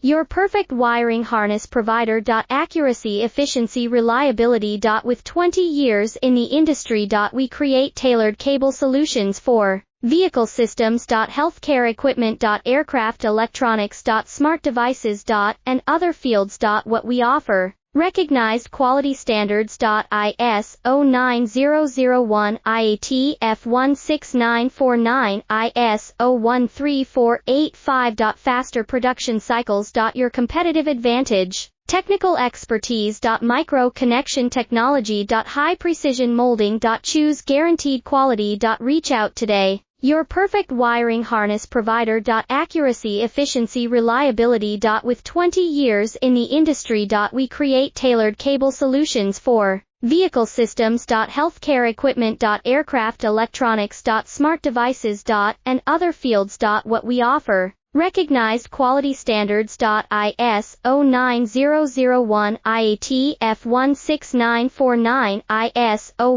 Your perfect wiring harness provider. Accuracy, efficiency, reliability. With 20 years in the industry. We create tailored cable solutions for vehicle systems. Healthcare equipment. Aircraft electronics. Smart devices. And other fields. What we offer. Recognized quality standards. ISO 9001, IAT F16949, ISO 13485. Faster production cycles. Your competitive advantage. Technical expertise. Micro connection technology. High precision molding. Choose guaranteed quality. Reach out today. Your perfect wiring harness provider. Accuracy, efficiency, reliability. With 20 years in the industry. We create tailored cable solutions for vehicle systems. Healthcare equipment. Aircraft electronics. Smart devices. And other fields. What we offer. Recognized quality standards. ISO 9001, IAT F16949, ISO